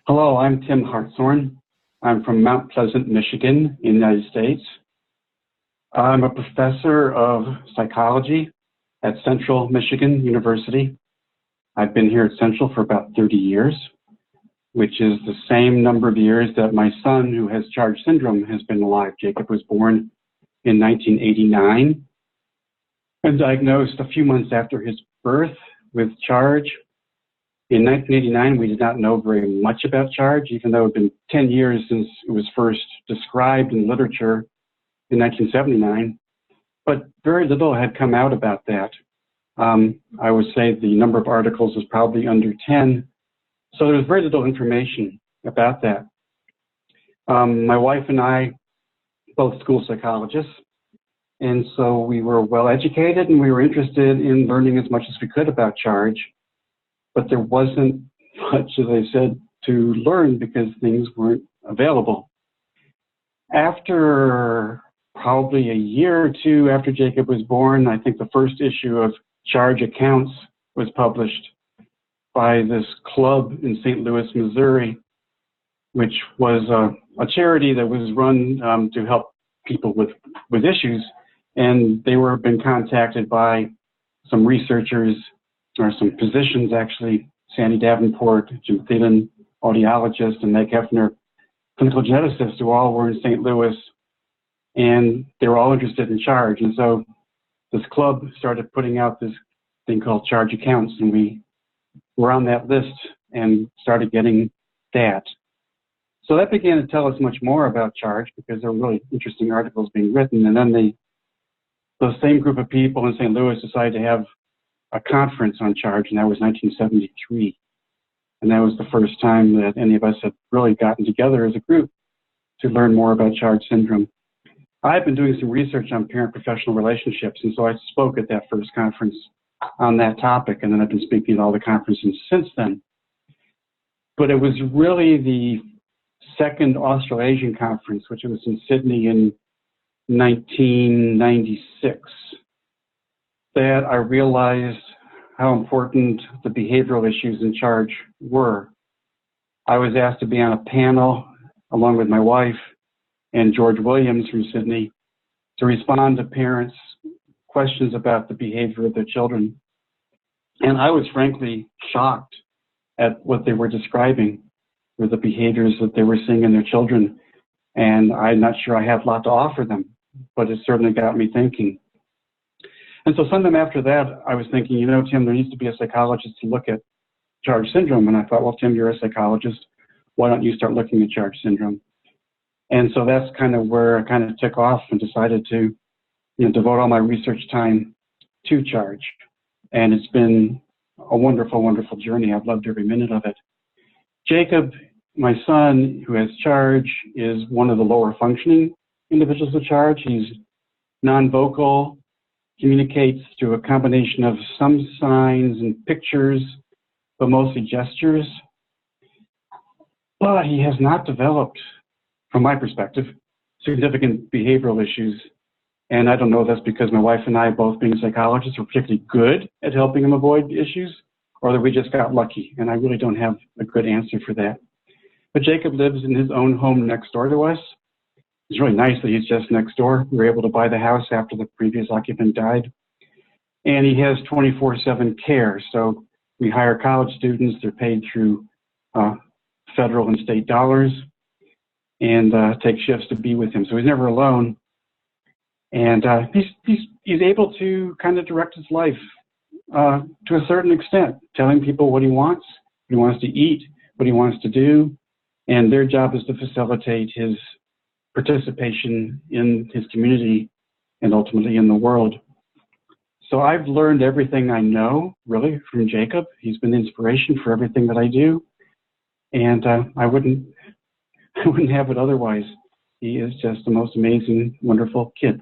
Hello, I'm Tim Hartshorne. I'm from Mount Pleasant, Michigan, in the United States. I'm a professor of psychology at Central Michigan University. I've been here at Central for about 30 years, which is the same number of years that my son, who has Charge syndrome, has been alive. Jacob was born in 1989 and diagnosed a few months after his birth with Charge. In 1989, we did not know very much about Charge, even though it had been 10 years since it was first described in literature in 1979. But very little had come out about that. I would say the number of articles was probably under 10. So there was very little information about that. My wife and I, both school psychologists, and so we were well educated and we were interested in learning as much as we could about Charge. But there wasn't much, as I said, to learn because things weren't available. After probably a year or two after Jacob was born, I think the first issue of Charge Accounts was published by this club in St. Louis, Missouri, which was a charity that was run to help people with issues. And they were been contacted by some researchers, or some physicians actually, Sandy Davenport, Jim Thielen, audiologist, and Meg Hefner, clinical geneticists, who all were in St. Louis, and they were all interested in Charge. And so this club started putting out this thing called Charge Accounts, and we were on that list and started getting that. So that began to tell us much more about Charge because there were really interesting articles being written. And then those same group of people in St. Louis decided to have a conference on Charge, and that was 1973. And that was the first time that any of us had really gotten together as a group to learn more about Charge syndrome. I've been doing some research on parent-professional relationships, and so I spoke at that first conference on that topic, and then I've been speaking at all the conferences since then. But it was really the second Australasian conference, which was in Sydney in 1996, that I realized how important the behavioral issues in Charge were. I was asked to be on a panel along with my wife and George Williams from Sydney to respond to parents' questions about the behavior of their children. And I was frankly shocked at what they were describing for the behaviors that they were seeing in their children. And I'm not sure I have a lot to offer them, but it certainly got me thinking. And so sometime after that, I was thinking, you know, Tim, there needs to be a psychologist to look at Charge syndrome. And I thought, well, Tim, you're a psychologist. Why don't you start looking at Charge syndrome? And so that's kind of where I kind of took off and decided to, devote all my research time to Charge. And it's been a wonderful, wonderful journey. I've loved every minute of it. Jacob, my son, who has Charge, is one of the lower functioning individuals with Charge. He's non-vocal, communicates through a combination of some signs and pictures, but mostly gestures. But he has not developed, from my perspective, significant behavioral issues. And I don't know if that's because my wife and I, both being psychologists, are particularly good at helping him avoid issues, or that we just got lucky. And I really don't have a good answer for that. But Jacob lives in his own home next door to us. It's really nice that he's just next door. We were able to buy the house after the previous occupant died. And he has 24/7 care. So we hire college students. They're paid through federal and state dollars, and take shifts to be with him. So he's never alone. And he's able to kind of direct his life to a certain extent, telling people what he wants to eat, what he wants to do. And their job is to facilitate his participation in his community and ultimately in the world. So I've learned everything I know, really, from Jacob. He's been inspiration for everything that I do. And I wouldn't have it otherwise. He is just the most amazing, wonderful kid.